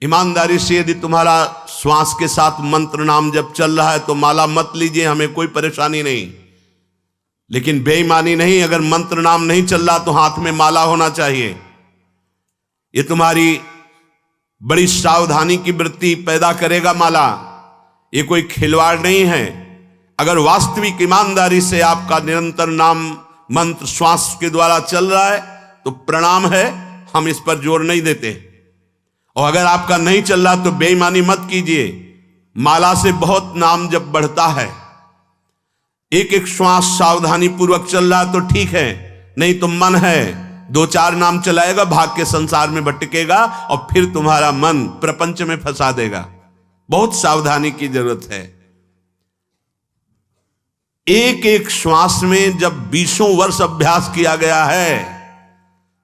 ईमानदारी से यदि तुम्हारा श्वास के साथ मंत्र नाम जब चल रहा है तो माला मत लीजिए, हमें कोई परेशानी नहीं। लेकिन बेईमानी नहीं, अगर मंत्र नाम नहीं चल रहा तो हाथ में माला होना चाहिए। ये तुम्हारी बड़ी सावधानी की वृत्ति पैदा करेगा माला, ये कोई खिलवाड़ नहीं है। अगर वास्तविक ईमानदारी से आपका निरंतर नाम मंत्र श्वास के द्वारा चल रहा है तो प्रणाम है, हम इस पर जोर नहीं देते। और अगर आपका नहीं चल रहा तो बेईमानी मत कीजिए। माला से बहुत नाम जब बढ़ता है, एक एक श्वास सावधानी पूर्वक चल रहा तो ठीक है, नहीं तो मन है 2-4 नाम चलाएगा, भाग के संसार में भटकेगा और फिर तुम्हारा मन प्रपंच में फंसा देगा। बहुत सावधानी की जरूरत है। एक एक श्वास में जब 20 वर्ष अभ्यास किया गया है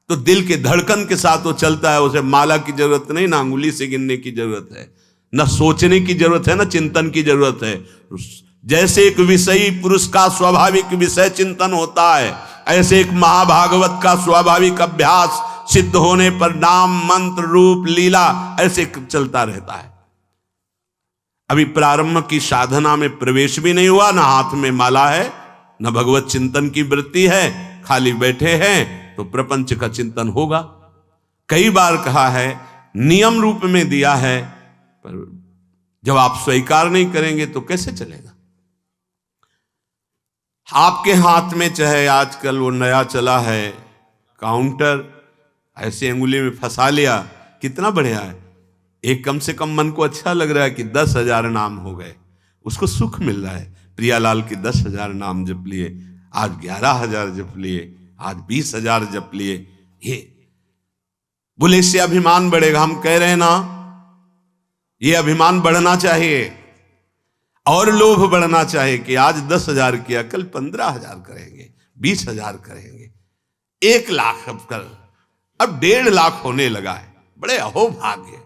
तो दिल के धड़कन के साथ वो चलता है। उसे माला की जरूरत नहीं, ना अंगुली से गिनने की जरूरत है, ना सोचने की जरूरत है, ना चिंतन की जरूरत है। जैसे एक विषयी पुरुष का स्वाभाविक विषय चिंतन होता है, ऐसे एक महाभागवत का स्वाभाविक अभ्यास सिद्ध होने पर नाम मंत्र रूप लीला ऐसे चलता रहता है। अभी प्रारंभ की साधना में प्रवेश भी नहीं हुआ, ना हाथ में माला है, ना भगवत चिंतन की वृत्ति है, खाली बैठे हैं तो प्रपंच का चिंतन होगा। कई बार कहा है, नियम रूप में दिया है, पर जब आप स्वीकार नहीं करेंगे तो कैसे चलेगा। आपके हाथ में चाहे आजकल वो नया चला है काउंटर, ऐसे अंगुली में फंसा लिया, कितना बढ़िया है। एक कम से कम मन को अच्छा लग रहा है कि 10,000 नाम हो गए, उसको सुख मिल रहा है। प्रियालाल के 10,000 नाम जप लिए, आज 11,000 जप लिए, आज 20,000 जप लिए। ये बोले इससे अभिमान बढ़ेगा। हम कह रहे हैं ना, ये अभिमान बढ़ना चाहिए और लोभ बढ़ना चाहिए कि आज 10,000 किया, कल 15,000 करेंगे, 20,000 करेंगे, 1,00,000 अब कल, अब 1.5 होने लगा है। बड़े अहोभाग्य।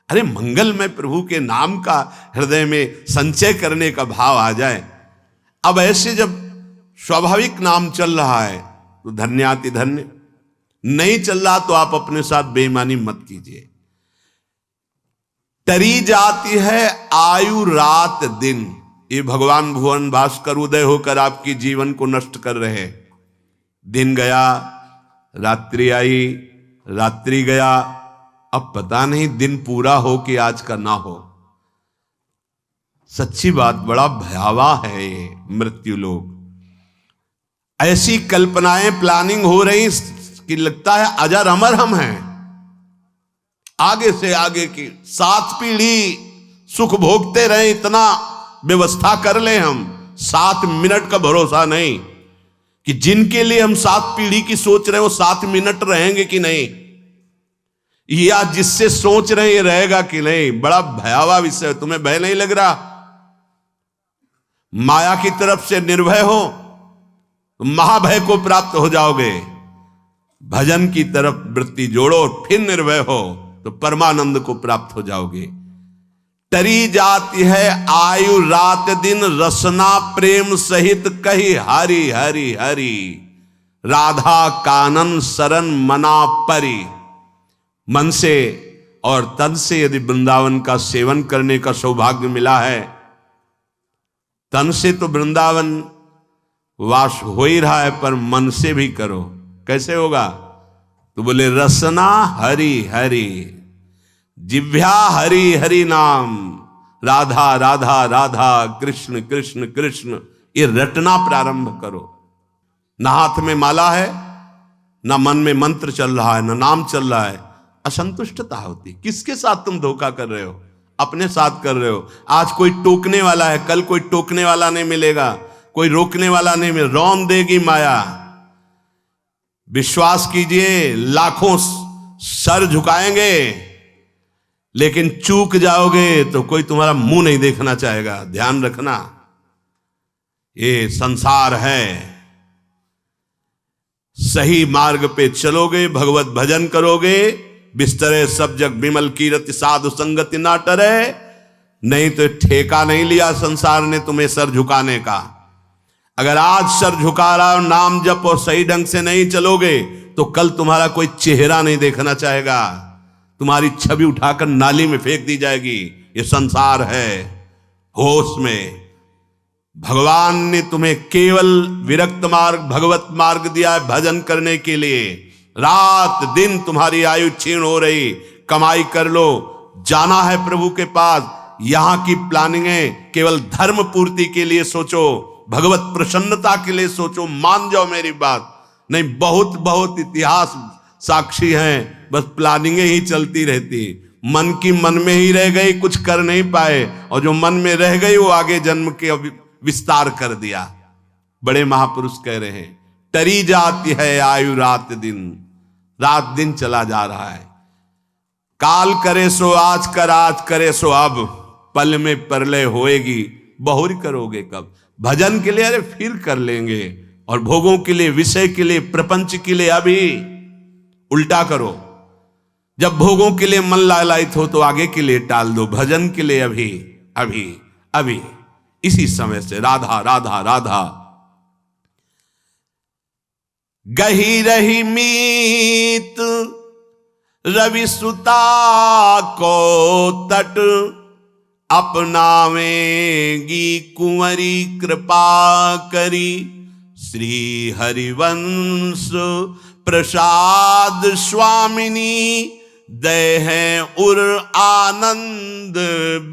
अरे मंगल में प्रभु के नाम का हृदय में संचय करने का भाव आ जाए। अब ऐसे जब स्वाभाविक नाम चल रहा है तो धन्याति धन्य, नहीं चल रहा तो आप अपने साथ बेईमानी मत कीजिए। टरी जाती है आयु रात दिन, ये भगवान भुवन भास्कर उदय होकर आपकी जीवन को नष्ट कर रहे। दिन गया, रात्रि आई, रात्रि गया, अब पता नहीं दिन पूरा हो कि आज का ना हो। सच्ची बात, बड़ा भयावह है ये मृत्यु लोग। ऐसी कल्पनाएं प्लानिंग हो रही कि लगता है अजर अमर हम हैं। आगे से आगे की 7 पीढ़ी सुख भोगते रहे, इतना व्यवस्था कर ले हम। 7 मिनट का भरोसा नहीं कि जिनके लिए हम 7 पीढ़ी की सोच रहे हैं वो 7 मिनट रहेंगे कि नहीं, या जिससे सोच रहे हैं ये रहेगा कि नहीं। बड़ा भयावह विषय। तुम्हें भय नहीं लग रहा? माया की तरफ से निर्भय हो तो महाभय को प्राप्त हो जाओगे। भजन की तरफ वृत्ति जोड़ो, फिर निर्भय हो तो परमानंद को प्राप्त हो जाओगे। टरी जाती है आयु रात दिन, रसना प्रेम सहित कही हरि हरि हरि, राधा कानन शरण मना परी। मन से और तन से यदि वृंदावन का सेवन करने का सौभाग्य मिला है, तन से तो वृंदावन वास हो ही रहा है, पर मन से भी करो। कैसे होगा? तो बोले रसना हरि हरि, जिह्वा हरि हरि नाम, राधा राधा राधा, कृष्ण कृष्ण कृष्ण, ये रटना प्रारंभ करो। ना हाथ में माला है, ना मन में मंत्र चल रहा है, ना नाम चल रहा है, असंतुष्टता होती। किसके साथ तुम धोखा कर रहे हो? अपने साथ कर रहे हो। आज कोई टोकने वाला है, कल कोई टोकने वाला नहीं मिलेगा, कोई रोकने वाला नहीं मिलेगा। रौन देगी माया। विश्वास कीजिए, लाखों सर झुकाएंगे, लेकिन चूक जाओगे तो कोई तुम्हारा मुंह नहीं देखना चाहेगा। ध्यान रखना, ये संसार है। सही मार्ग पे चलोगे, भगवत भजन करोगे, बिस्तरे सब जग विमल कीरति, साधु संगति ना टरे। नहीं तो ठेका नहीं लिया संसार ने तुम्हें सर झुकाने का। अगर आज सर झुका रहा हो, नाम जप और सही ढंग से नहीं चलोगे तो कल तुम्हारा कोई चेहरा नहीं देखना चाहेगा। तुम्हारी छवि उठाकर नाली में फेंक दी जाएगी। ये संसार है होश में। भगवान ने तुम्हें केवल विरक्त मार्ग, भगवत मार्ग दिया है भजन करने के लिए। रात दिन तुम्हारी आयु क्षीण हो रही, कमाई कर लो, जाना है प्रभु के पास। यहां की प्लानिंगें केवल धर्म पूर्ति के लिए सोचो, भगवत प्रसन्नता के लिए सोचो। मान जाओ मेरी बात। नहीं, बहुत बहुत इतिहास साक्षी हैं, बस प्लानिंगें ही चलती रहती। मन की मन में ही रह गई, कुछ कर नहीं पाए, और जो मन में रह गई वो आगे जन्म के विस्तार कर दिया। बड़े महापुरुष कह रहे हैं, टरी जाती है आयु रात दिन। रात दिन चला जा रहा है। काल करे सो आज कर, आज करे सो अब, पल में प्रलय होएगी, बहुरी करोगे कब। भजन के लिए अरे फिर कर लेंगे, और भोगों के लिए, विषय के लिए, प्रपंच के लिए अभी। उल्टा करो, जब भोगों के लिए मन लालायित हो तो आगे के लिए टाल दो, भजन के लिए अभी अभी अभी, इसी समय से। राधा राधा राधा। गही रही मीत रवि सुता को तट, अपनावेगी कुंवरी कृपा करी। श्री हरिवंश प्रसाद स्वामिनी, दय है उर आनंद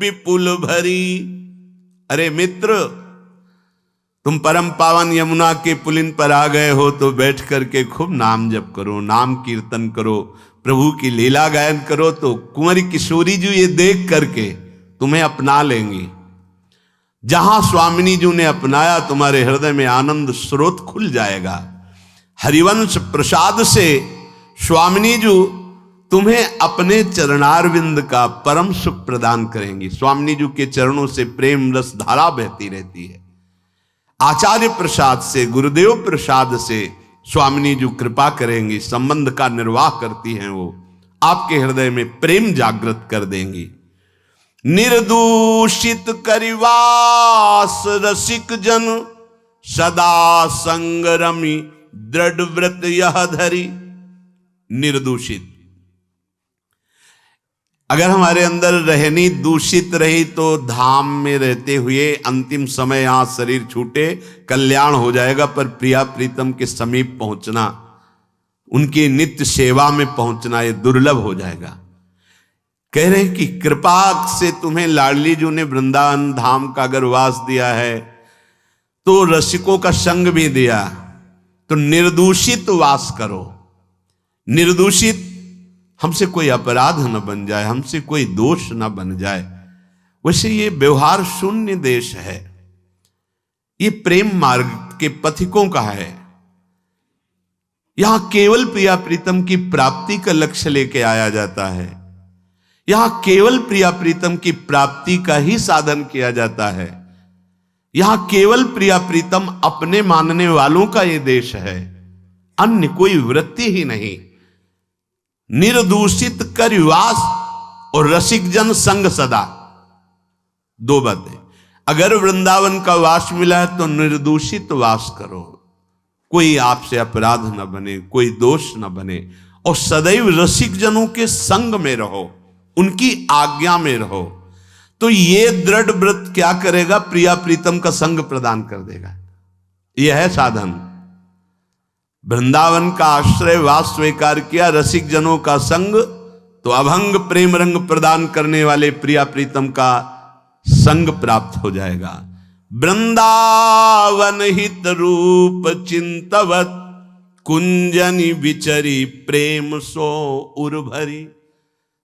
विपुल भरी। अरे मित्र, तुम परम पावन यमुना के पुलिन पर आ गए हो तो बैठ करके खूब नाम जप करो, नाम कीर्तन करो, प्रभु की लीला गायन करो, तो कुंवरी किशोरी जी ये देख करके तुम्हें अपना लेंगी। जहां स्वामिनी जी ने अपनाया, तुम्हारे हृदय में आनंद स्रोत खुल जाएगा। हरिवंश प्रसाद से स्वामिनी जी तुम्हें अपने चरणारविंद का परम सुख प्रदान करेंगी। स्वामिनी जी के चरणों से प्रेम रस धारा बहती रहती है। आचार्य प्रसाद से, गुरुदेव प्रसाद से स्वामिनी जी कृपा करेंगी, संबंध का निर्वाह करती हैं। वो आपके हृदय में प्रेम जागृत कर देंगी। निर्दूषित करिवास रसिक जन, सदा संगरमी दृढ़ व्रत यह धरी। निर्दूषित, अगर हमारे अंदर रहनी दूषित रही तो धाम में रहते हुए अंतिम समय यहां शरीर छूटे कल्याण हो जाएगा, पर प्रिया प्रीतम के समीप पहुंचना, उनकी नित्य सेवा में पहुंचना, ये दुर्लभ हो जाएगा। कह रहे हैं कि कृपा से तुम्हें लाडली जी ने वृंदावन धाम का अगर वास दिया है तो रसिकों का संग भी दिया, तो निर्दूषित वास करो। निर्दूषित, हमसे कोई अपराध न बन जाए, हमसे कोई दोष न बन जाए। वैसे ये व्यवहार शून्य देश है, ये प्रेम मार्ग के पथिकों का है। यहां केवल प्रिया प्रीतम की प्राप्ति का लक्ष्य लेके आया जाता है। यहां केवल प्रिया प्रीतम की प्राप्ति का ही साधन किया जाता है। यहां केवल प्रिया प्रीतम अपने मानने वालों का ये देश है, अन्य कोई वृत्ति ही नहीं। निर्दूषित करिवास और रसिक जन संग सदा, दो बातें। अगर वृंदावन का वास मिला है तो निर्दूषित वास करो, कोई आपसे अपराध न बने, कोई दोष न बने, और सदैव रसिक जनों के संग में रहो, उनकी आज्ञा में रहो। तो ये दृढ़ व्रत क्या करेगा? प्रिया प्रीतम का संग प्रदान कर देगा। यह है साधन। वृंदावन का आश्रय वास स्वीकार किया, रसिक जनों का संग, तो अभंग प्रेम रंग प्रदान करने वाले प्रिया प्रीतम का संग प्राप्त हो जाएगा। वृंदावन हित रूप चिंतवत, कुंजनी विचरी प्रेम सो उर्भरी।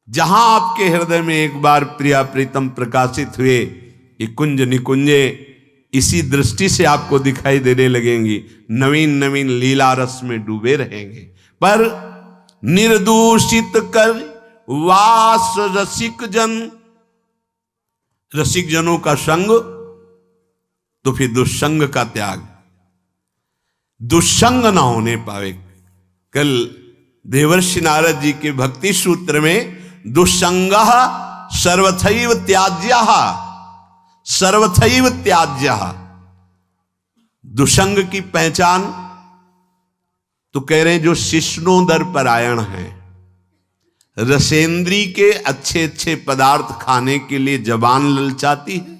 जहां आपके हृदय में एक बार प्रिया प्रीतम प्रकाशित हुए, ये कुंज निकुंजे इसी दृष्टि से आपको दिखाई देने लगेंगी, नवीन नवीन लीला रस में डूबे रहेंगे। पर निर्दूषित कर वास रसिक जन, रसिक जनों का संग, तो फिर दुष्संग का त्याग। दुष्संग ना होने पावे। कल देवर्षि नारद जी के भक्ति सूत्र में दुष्संगः सर्वथैव त्याज्यः, सर्वथैव त्याज्यः। दुष्संग की पहचान तो कह रहे हैं जो शिष्णोदर परायण है, रसेंद्री के अच्छे अच्छे पदार्थ खाने के लिए जबान ललचाती है,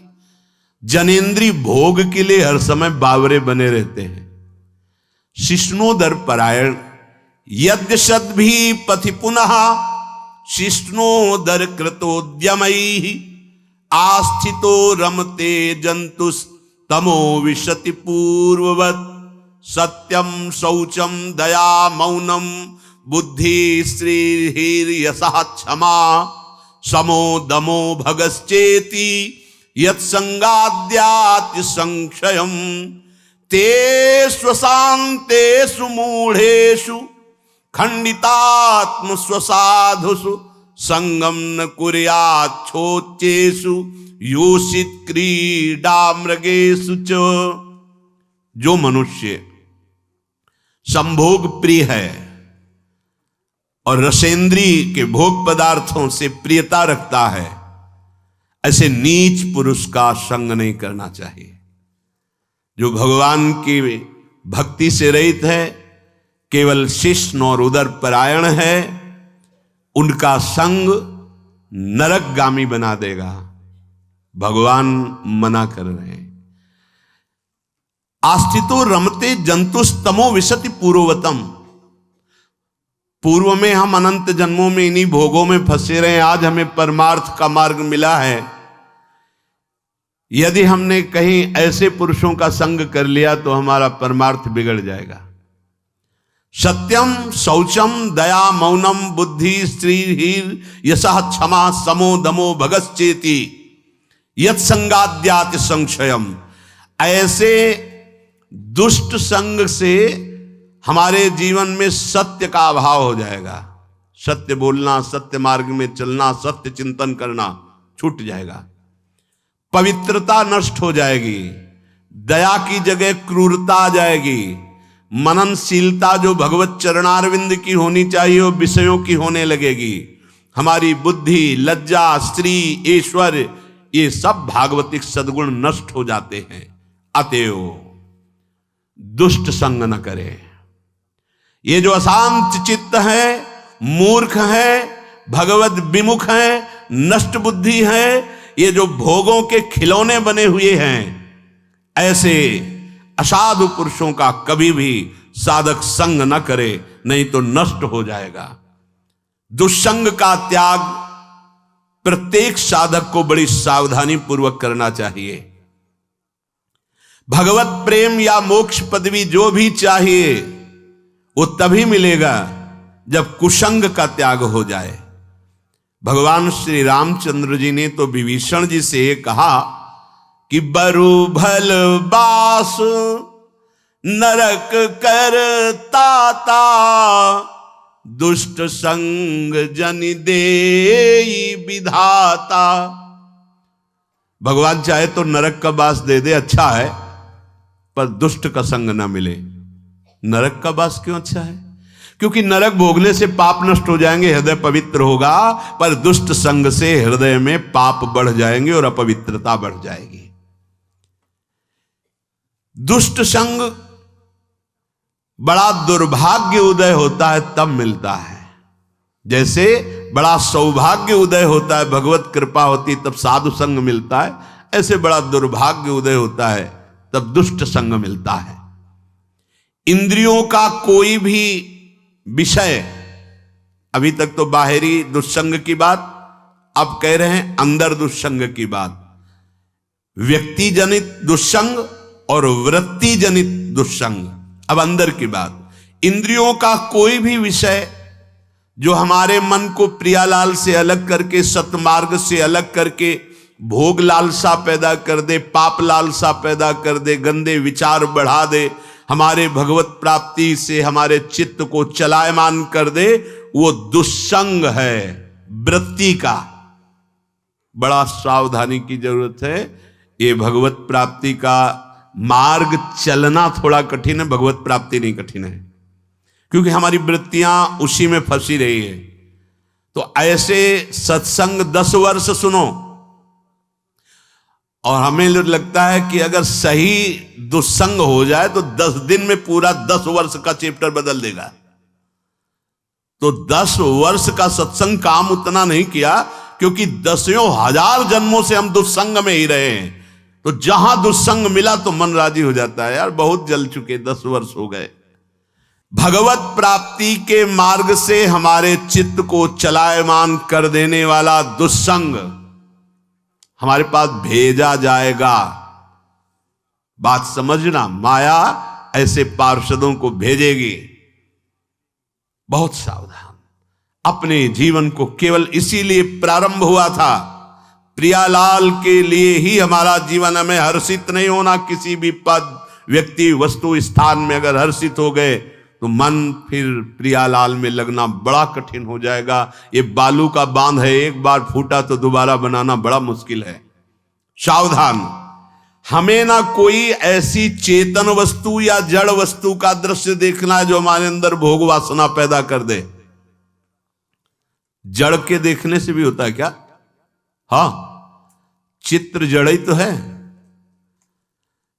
जनेन्द्री भोग के लिए हर समय बावरे बने रहते हैं। शिष्णोदर परायण यद्यशद भी पथि पुनः शिष्णोदर कृतोद्यमैः आस्थितो रमते जंतुस्तमो विशति पूर्ववत् सत्यम शौचम दया मौनम बुद्धि श्रीर्यशः क्षमा समो दमो भगश्चेति यत्संगाद्याति संक्षयम् ते स्वशान्तेषु मूढ़ेषु खंडितात्म स्वसाधुषु संगम न कुर्याच्छोच्चेषु योषित क्रीडा मृगेषु च। जो मनुष्य संभोग प्रिय है और रसेंद्री के भोग पदार्थों से प्रियता रखता है, ऐसे नीच पुरुष का संग नहीं करना चाहिए। जो भगवान की भक्ति से रहित है, केवल शिष्ण और उदर परायण है, उनका संग नरकगामी बना देगा। भगवान मना कर रहे हैं। आस्थितो रमते जंतुस्तमो विशति पूर्ववतम। पूर्व में हम अनंत जन्मों में इन्हीं भोगों में फंसे रहे, आज हमें परमार्थ का मार्ग मिला है। यदि हमने कहीं ऐसे पुरुषों का संग कर लिया तो हमारा परमार्थ बिगड़ जाएगा। सत्यम शौचम दया मौनम बुद्धि श्रीर् यशः क्षमा समो दमो भगश्चेति यत्संगाद्याति संक्षयम। ऐसे दुष्ट संग से हमारे जीवन में सत्य का अभाव हो जाएगा। सत्य बोलना, सत्य मार्ग में चलना, सत्य चिंतन करना छूट जाएगा। पवित्रता नष्ट हो जाएगी। दया की जगह क्रूरता आ जाएगी। मननशीलता जो भगवत चरणारविंद की होनी चाहिए वो विषयों की होने लगेगी। हमारी बुद्धि, लज्जा, स्त्री, ईश्वर, ये सब भागवतिक सद्गुण नष्ट हो जाते हैं। अतएव दुष्ट संग न करे। ये जो अशांत चित्त है, मूर्ख है, भगवत विमुख है, नष्ट बुद्धि है, ये जो भोगों के खिलौने बने हुए हैं, ऐसे असाधु पुरुषों का कभी भी साधक संग न करे, नहीं तो नष्ट हो जाएगा। दुष्संग का त्याग प्रत्येक साधक को बड़ी सावधानी पूर्वक करना चाहिए। भगवत प्रेम या मोक्ष पदवी जो भी चाहिए वो तभी मिलेगा जब कुसंग का त्याग हो जाए। भगवान श्री रामचंद्र जी ने तो विभीषण जी से कहा कि बरु भल बास नरक कर ताता दुष्ट संग जन देई विधाता। भगवान चाहे तो नरक का बास दे दे, अच्छा है, पर दुष्ट का संग ना मिले। नरक का बास क्यों अच्छा है? क्योंकि नरक भोगने से पाप नष्ट हो जाएंगे, हृदय पवित्र होगा, पर दुष्ट संग से हृदय में पाप बढ़ जाएंगे और अपवित्रता बढ़ जाएगी। दुष्ट संग बड़ा दुर्भाग्य उदय होता है तब मिलता है। जैसे बड़ा सौभाग्य उदय होता है, भगवत कृपा होती तब साधु संग मिलता है, ऐसे बड़ा दुर्भाग्य उदय होता है तब दुष्ट संग मिलता है। इंद्रियों का कोई भी विषय, अभी तक तो बाहरी दुष्संग की बात, अब कह रहे हैं अंदर दुष्संग की बात। व्यक्ति जनित दुष्संग और वृत्ति जनित दुष्संग। अब अंदर की बात, इंद्रियों का कोई भी विषय जो हमारे मन को प्रियालाल से अलग करके, सतमार्ग से अलग करके भोग लालसा पैदा कर दे, पाप लालसा पैदा कर दे, गंदे विचार बढ़ा दे, हमारे भगवत प्राप्ति से हमारे चित्त को चलायमान कर दे, वो दुष्संग है वृत्ति का। बड़ा सावधानी की जरूरत है। ये भगवत प्राप्ति का मार्ग चलना थोड़ा कठिन है, भगवत प्राप्ति नहीं कठिन है, क्योंकि हमारी वृत्तियां उसी में फंसी रही है। तो ऐसे सत्संग 10 वर्ष सुनो, और हमें लगता है कि अगर सही दुस्संग हो जाए तो 10 दिन में पूरा 10 वर्ष का चैप्टर बदल देगा। तो 10 वर्ष का सत्संग काम उतना नहीं किया, क्योंकि 10,000 जन्मों से हम दुस्संग में ही रहे हैं। तो जहां दुस्संग मिला तो मन राजी हो जाता है, यार बहुत जल चुके, 10 वर्ष हो गए। भगवत प्राप्ति के मार्ग से हमारे चित्त को चलायमान कर देने वाला दुस्संग हमारे पास भेजा जाएगा। बात समझना, माया ऐसे पार्षदों को भेजेगी। बहुत सावधान। अपने जीवन को केवल इसीलिए प्रारंभ हुआ था, प्रियालाल के लिए ही हमारा जीवन। हमें हर्षित नहीं होना किसी भी पद, व्यक्ति, वस्तु, स्थान में। अगर हर्षित हो गए तो मन फिर प्रियालाल में लगना बड़ा कठिन हो जाएगा। ये बालू का बांध है, एक बार फूटा तो दोबारा बनाना बड़ा मुश्किल है। सावधान। हमें ना कोई ऐसी चेतन वस्तु या जड़ वस्तु का दृश्य देखना है जो हमारे अंदर भोग वासना पैदा कर दे। जड़ के देखने से भी होता है क्या? हाँ, चित्र जड़ ही तो है।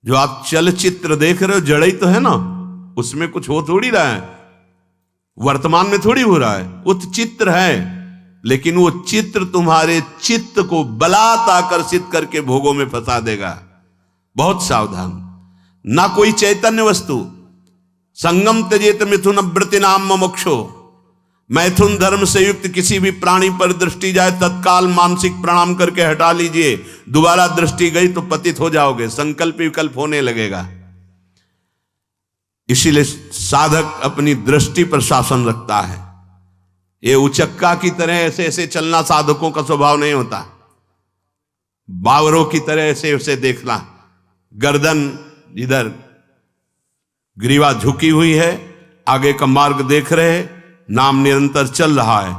जो आप चलचित्र देख रहे हो जड़ ही तो है ना, उसमें कुछ हो थोड़ी रहा है, वर्तमान में थोड़ी हो रहा है, वो तो चित्र है। लेकिन वो चित्र तुम्हारे चित्त को बलात् आकर्षित करके भोगों में फंसा देगा। बहुत सावधान। ना कोई चैतन्य वस्तु। संगम त्यजेत मिथुन वृत्ति नाम मोक्षो। मैथुन धर्म से युक्त किसी भी प्राणी पर दृष्टि जाए, तत्काल मानसिक प्रणाम करके हटा लीजिए। दोबारा दृष्टि गई तो पतित हो जाओगे, संकल्प विकल्प होने लगेगा। इसीलिए साधक अपनी दृष्टि पर शासन रखता है। ये उचक्का की तरह ऐसे ऐसे चलना साधकों का स्वभाव नहीं होता। बावरों की तरह ऐसे ऐसे देखना, गर्दन इधर, ग्रीवा झुकी हुई है, आगे का मार्ग देख रहे हैं, नाम निरंतर चल रहा है।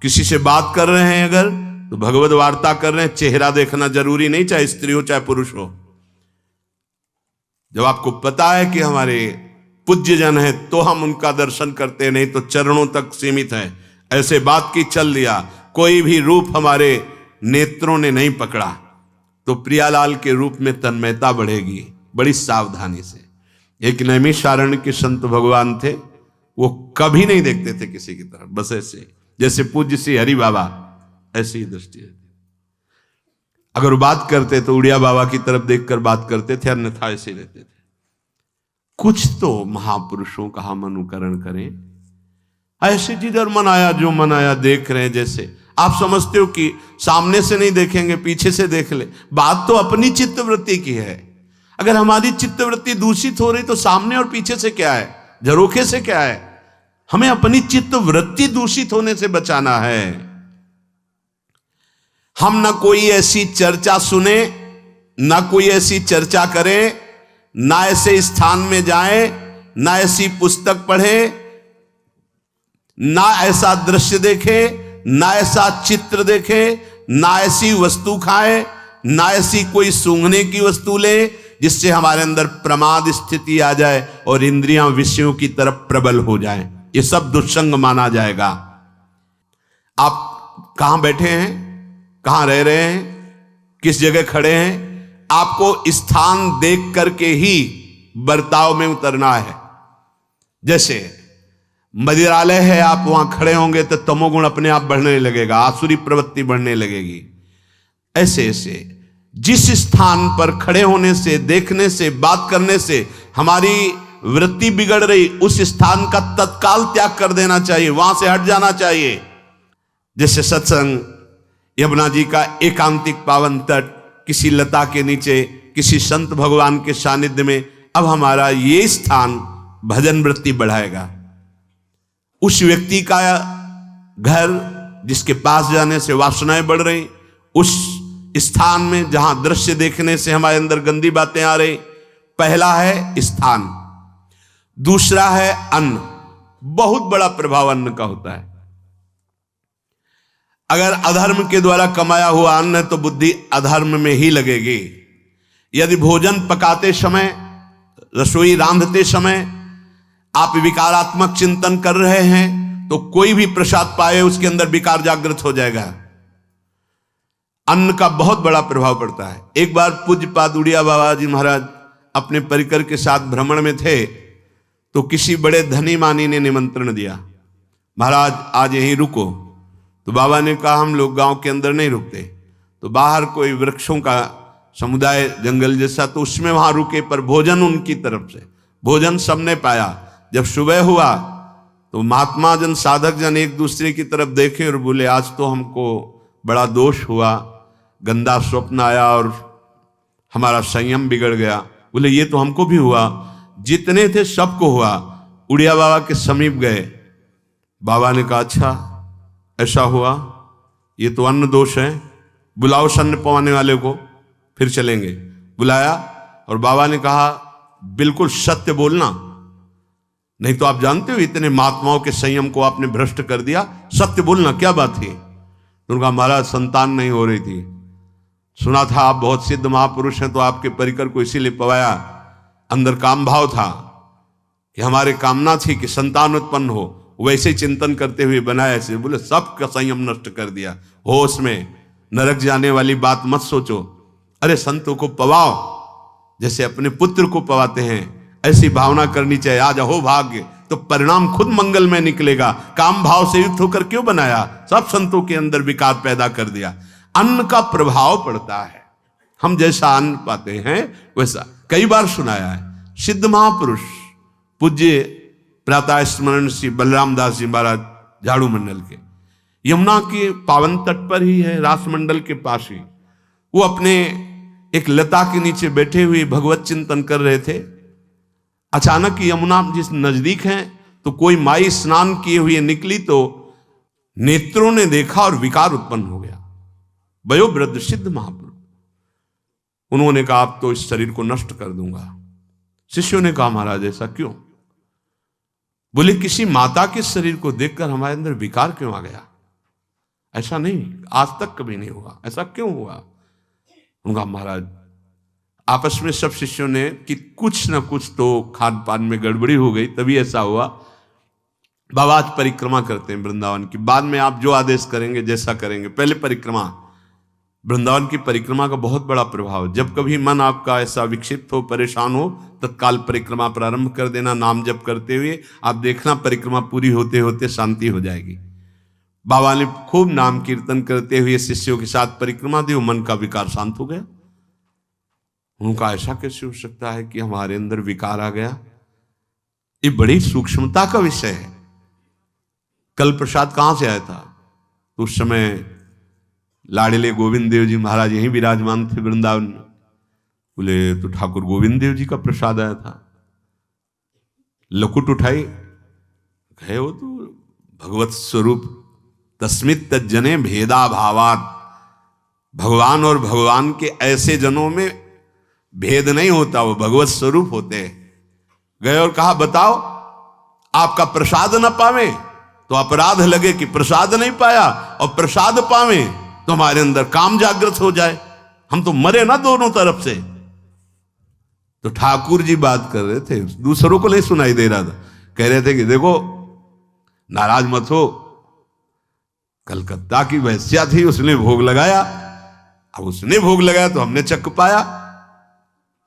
किसी से बात कर रहे हैं अगर तो भगवत वार्ता कर रहे हैं, चेहरा देखना जरूरी नहीं, चाहे स्त्री हो चाहे पुरुष हो। जब आपको पता है कि हमारे पूज्य जन है तो हम उनका दर्शन करते, नहीं तो चरणों तक सीमित है। ऐसे बात की चल लिया, कोई भी रूप हमारे नेत्रों ने नहीं पकड़ा तो प्रियालाल के रूप में तन्मयता बढ़ेगी। बड़ी सावधानी से। एक नैमिषारण्य के संत भगवान थे, वो कभी नहीं देखते थे किसी की तरफ, बस ऐसे जैसे पूज्य श्री हरि बाबा ऐसी ही दृष्टि रहती। अगर वो बात करते तो उड़िया बाबा की तरफ देखकर बात करते थे, अन्यथा ऐसे रहते थे। कुछ तो महापुरुषों का हम अनुकरण करें। ऐसे जिधर मन आया जो मन आया देख रहे हैं। जैसे आप समझते हो कि सामने से नहीं देखेंगे, पीछे से देख ले। बात तो अपनी चित्तवृत्ति की है। अगर हमारी चित्तवृत्ति दूषित हो रही तो सामने और पीछे से क्या है, झरोखे से क्या है? हमें अपनी चित्तवृत्ति दूषित होने से बचाना है। हम ना कोई ऐसी चर्चा सुने, ना कोई ऐसी चर्चा करें, ना ऐसे स्थान में जाएं, ना ऐसी पुस्तक पढ़ें, ना ऐसा दृश्य देखे, ना ऐसा चित्र देखे, ना ऐसी वस्तु खाए, ना ऐसी कोई सूंघने की वस्तु ले जिससे हमारे अंदर प्रमाद स्थिति आ जाए और इंद्रियां विषयों की तरफ प्रबल हो जाएं। ये सब दुस्संग माना जाएगा। आप कहां बैठे हैं, कहां रह रहे हैं, किस जगह खड़े हैं, आपको स्थान देख करके ही बर्ताव में उतरना है। जैसे मदिरालय है, आप वहां खड़े होंगे तो तमोगुण अपने आप बढ़ने लगेगा, आसुरी प्रवृत्ति बढ़ने लगेगी। ऐसे ऐसे जिस स्थान पर खड़े होने से, देखने से, बात करने से हमारी वृत्ति बिगड़ रही, उस स्थान का तत्काल त्याग कर देना चाहिए, वहां से हट जाना चाहिए। जैसे सत्संग, यमुना जी का एकांतिक पावन तट, किसी लता के नीचे, किसी संत भगवान के सानिध्य में, अब हमारा ये स्थान भजन वृत्ति बढ़ाएगा। उस व्यक्ति का घर जिसके पास जाने से वासनाएं बढ़ रही, उस स्थान में जहां दृश्य देखने से हमारे अंदर गंदी बातें आ रही। पहला है स्थान, दूसरा है अन्न। बहुत बड़ा प्रभाव अन्न का होता है। अगर अधर्म के द्वारा कमाया हुआ अन्न है तो बुद्धि अधर्म में ही लगेगी। यदि भोजन पकाते समय, रसोई रांधते समय आप विकारात्मक चिंतन कर रहे हैं तो कोई भी प्रसाद पाए उसके अंदर विकार जागृत हो जाएगा। अन्न का बहुत बड़ा प्रभाव पड़ता है। एक बार पूज्यपाद उड़िया बाबा जी महाराज अपने परिकर के साथ भ्रमण में थे तो किसी बड़े धनी मानी ने निमंत्रण दिया। महाराज आज यहीं रुको। तो बाबा ने कहा हम लोग गांव के अंदर नहीं रुकते, तो बाहर कोई वृक्षों का समुदाय जंगल जैसा, तो उसमें वहां रुके, पर भोजन उनकी तरफ से, भोजन सबने पाया। जब सुबह हुआ तो महात्मा जन साधक जन एक दूसरे की तरफ देखे और बोले आज तो हमको बड़ा दोष हुआ, गंदा स्वप्न आया और हमारा संयम बिगड़ गया। बोले ये तो हमको भी हुआ, जितने थे सबको हुआ। उड़िया बाबा के समीप गए, बाबा ने कहा अच्छा ऐसा हुआ, ये तो अन्न दोष है, बुलाओ अन्न पवाने वाले को, फिर चलेंगे। बुलाया और बाबा ने कहा बिल्कुल सत्य बोलना, नहीं तो आप जानते हो इतने महात्माओं के संयम को आपने भ्रष्ट कर दिया, सत्य बोलना क्या बात थी। तो उनका महाराज संतान नहीं हो रही थी, सुना था आप बहुत सिद्ध महापुरुष हैं, तो आपके परिकर को इसीलिए पवाया। अंदर काम भाव था कि हमारे कामना थी कि संतान उत्पन्न हो, वैसे चिंतन करते हुए बनाया ऐसे। बोले सबका संयम नष्ट कर दिया, होश में, नरक जाने वाली बात मत सोचो। अरे संतों को पवाओ जैसे अपने पुत्र को पवाते हैं, ऐसी भावना करनी चाहिए। आज हो भाग्य तो परिणाम खुद मंगल में निकलेगा। काम भाव से युक्त होकर क्यों बनाया, सब संतों के अंदर विकार पैदा कर दिया। अन्न का प्रभाव पड़ता है, हम जैसा अन्न पाते हैं वैसा। कई बार सुनाया है, सिद्ध महापुरुष पूज्य प्रातः स्मरण श्री बलराम दास जी महाराज झाड़ू मंडल के, यमुना के पावन तट पर ही है, रास मंडल के पास ही, वो अपने एक लता के नीचे बैठे हुए भगवत चिंतन कर रहे थे। अचानक यमुना जिस नजदीक है तो कोई माई स्नान किए हुए निकली, तो नेत्रों ने देखा और विकार उत्पन्न हो गया। वयोवृद्ध सिद्ध महापुरुष, उन्होंने कहा आप तो इस शरीर को नष्ट कर दूंगा। शिष्यों ने कहा महाराज ऐसा क्यों? बोले किसी माता के शरीर को देखकर हमारे अंदर विकार क्यों आ गया? ऐसा नहीं, आज तक कभी नहीं हुआ, ऐसा क्यों हुआ? उनका महाराज आपस में सब शिष्यों ने कि कुछ ना कुछ तो खान पान में गड़बड़ी हो गई, तभी ऐसा हुआ। बाबा आज परिक्रमा करते हैं वृंदावन की, बाद में आप जो आदेश करेंगे जैसा करेंगे, पहले परिक्रमा। वृंदावन की परिक्रमा का बहुत बड़ा प्रभाव, जब कभी मन आपका ऐसा विक्षिप्त हो, परेशान हो, तत्काल परिक्रमा प्रारंभ कर देना, नाम जप करते हुए। आप देखना परिक्रमा पूरी होते होते शांति हो जाएगी। बाबा ने खूब नाम कीर्तन करते हुए शिष्यों के साथ परिक्रमा दी, मन का विकार शांत हो गया। उनका ऐसा कैसे हो सकता है कि हमारे अंदर विकार आ गया? ये बड़ी सूक्ष्मता का विषय है। कल प्रसाद कहां से आया था? तो उस समय लाड़िले गोविंद देव जी महाराज यहीं विराजमान थे वृंदावन में। बोले तो ठाकुर गोविंद देव जी का प्रसाद आया था। लकुट उठाई, गए वो तो भगवत स्वरूप तस्मित तज्जने भेदा भावात, भगवान और भगवान के ऐसे जनों में भेद नहीं होता, वो भगवत स्वरूप होते हैं। गए और कहा बताओ आपका प्रसाद न पावे तो अपराध लगे कि प्रसाद नहीं पाया, और प्रसाद पावे तो हमारे अंदर काम जागृत हो जाए, हम तो मरे ना दोनों तरफ से। तो ठाकुर जी बात कर रहे थे, दूसरों को नहीं सुनाई दे रहा था। कह रहे थे कि देखो नाराज मत हो, कलकत्ता की वैश्या थी, उसने भोग लगाया, अब उसने भोग लगाया तो हमने चख पाया,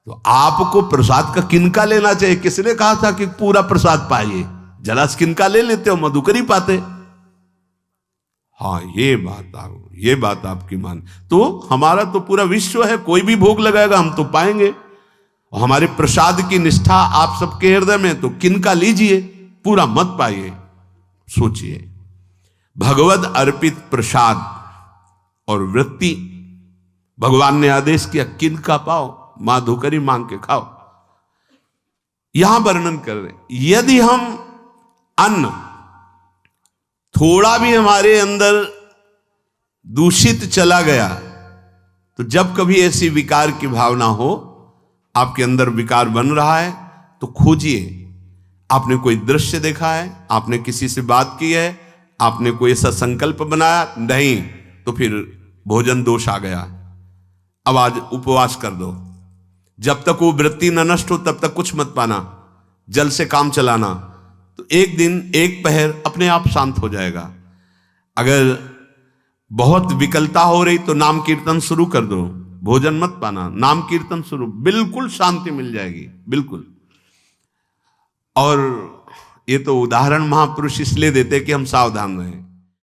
तो आपको प्रसाद का किनका लेना चाहिए? किसने कहा था कि पूरा प्रसाद पाइए? जरा किनका ले लेते हो, मधुकरी पाते। हाँ ये बात आपकी मान, तो हमारा तो पूरा विश्व है, कोई भी भोग लगाएगा हम तो पाएंगे। और हमारे प्रसाद की निष्ठा आप सबके हृदय में, तो किनका लीजिए, पूरा मत पाइए। सोचिए, भगवद अर्पित प्रसाद और वृत्ति भगवान ने आदेश किया किनका पाओ, माधुकरी मांग के खाओ। यहां वर्णन कर रहे, यदि हम अन्न थोड़ा भी हमारे अंदर दूषित चला गया, तो जब कभी ऐसी विकार की भावना हो, आपके अंदर विकार बन रहा है, तो खोजिए। आपने कोई दृश्य देखा है, आपने किसी से बात की है, आपने कोई ऐसा संकल्प बनाया, नहीं, तो फिर भोजन दोष आ गया। अब आज उपवास कर दो, जब तक वो वृत्ति न नष्ट हो तब तक कुछ मत पाना, जल से काम चलाना, तो एक दिन एक पहर अपने आप शांत हो जाएगा। अगर बहुत विकलता हो रही तो नाम कीर्तन शुरू कर दो, भोजन मत पाना, नाम कीर्तन शुरू, बिल्कुल शांति मिल जाएगी, बिल्कुल। और ये तो उदाहरण महापुरुष इसलिए देते कि हम सावधान रहें।